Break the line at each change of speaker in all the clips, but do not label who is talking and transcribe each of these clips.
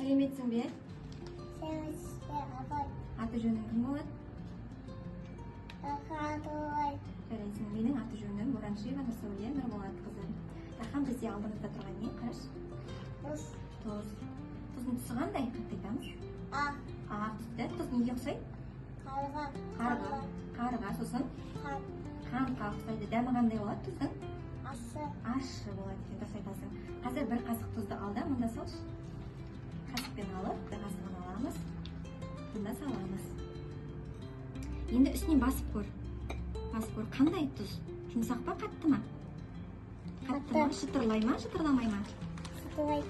Сәлеметсің бе?
Сәлеметсіз апай.
Аты-жөнің кім болады?
Дархан.
Жарайсың. Менің аты-жөнім Бораншева Нұрсәуле Нұрболатқызы. Дархан, бізде алдымызда тұрған не? Қараш.
Тұз.
Тұз. Тұздың түсі қандай? Қатты айтамыз.
Ақ.
Ақ түсті. Тұз неге ұқсайды?
Қарға.
Қарға. Сосын қантқа ұқсайды. Дәмі қандай болады тұздың? Ащы болады екен, дұрыс айтасың. Қазір бір қасық тұзды ал да, мұнда салшы. Қасықпен алып, бір қасығын аламыз. Мұнда саламыз. Енді үстінен басып көр. Басып көр. Қандай тұз? Жұмсақ па, қатты ма? Қатты ма? Шытырлай ма, шытырламай ма?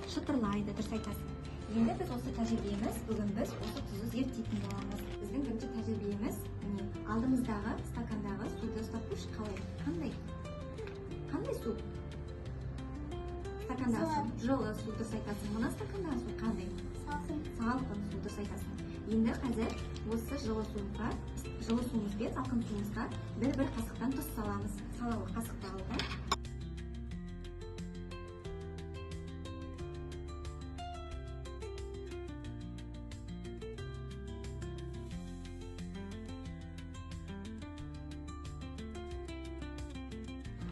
Шытырлайды, дұрыс айтасың. Енді біз осы тәжірибеміз, бүгін біз осы тұзды зерттейтін боламыз. Біздің бірінші тәжірибеміз, міне, алдымыздағы стакандағы суды ұстап көрші, қалай? Қандай су? Стакандағы су. Жылы су, дұрыс айтасың. Мына стакандағы су қандай? Салқын су, дұрыс айтасың. Енді қазір осы жылы суымыз бен салқын суымызға бір қасықтан тұз саламыз. Салалы қасықты ал да.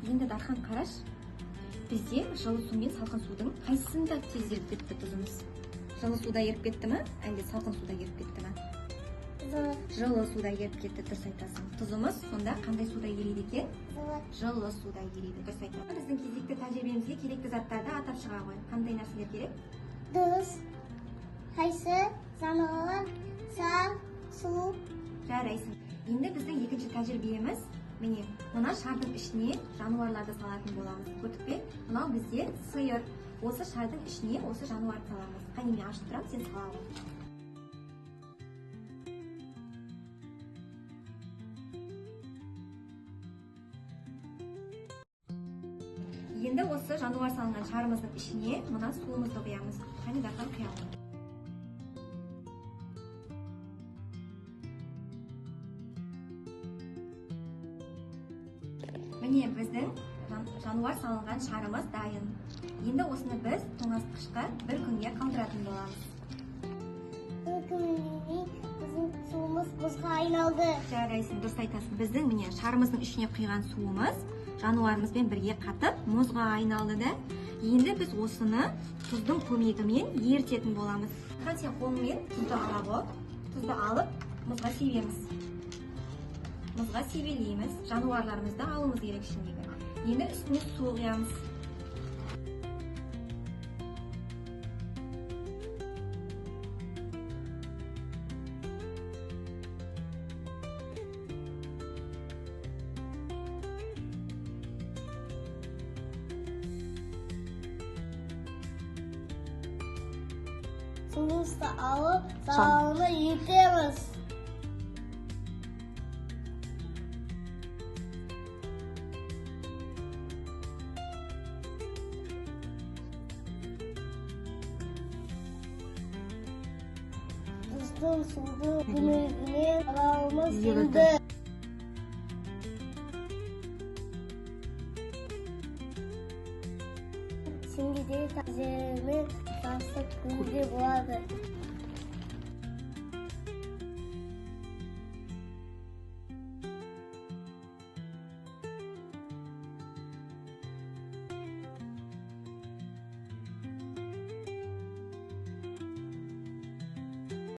Енді Дархан, қараш, бізде жылы су мен салқын судың қайсысында тез еріп кетті тұзымыз? Жылы суда еріп кетті ме, әлде салқын суда еріп кетті ме? Жылы суда еріп кетті, дұрыс айтасың. Тұзымыз сонда қандай суда ериді екен? Жылы суда ериді, дұрыс айтасың. Біздің кезекті тәжірибемізге керекті заттарды атап шыға ғой. Қандай нәрселер керек?
Тұз, қайсы, жануар, сар, су.
Жарайсың. Енді біздің екінші тәжірибеміз, міне, мына шардың ішіне жануарларды салатын боламыз. Көрдік пе? Мынау бізде сиыр. Осы шардың ішіне осы жануарды саламыз. Қане, мен ашып тұрам, сен сала ғой. Енді осы жануар салынған шарымыздың ішіне мына суымызды құямыз. Қане, Дархан, құямыз. Міне, біздің жануар салынған шарымыз дайын. Енді осыны біз тоңазытқышқа бір күнге қалдыратын боламыз.
Бір күннен біздің суымыз мұзға айналды.
Жарайсың, дұрыс айтасың. Біздің міне шарымыздың ішіне құйған суымыз жануарымызбен бірге қатып мұзға айналды да. Енді біз осыны тұздың көмегімен ерітетін боламыз. Сен қолыңмен тұзды ала ғой. Тұзды алып мұзға себеміз. Мұзға себелейміз. Жануарларымызды алуымыз керек ішіндегі. Енді үстіне су құямыз.
Суымызды алып, саланы етеміз. Тұздың суды көмегімен саламыз енді. Şimdi de tazemin tasdik көруге болады.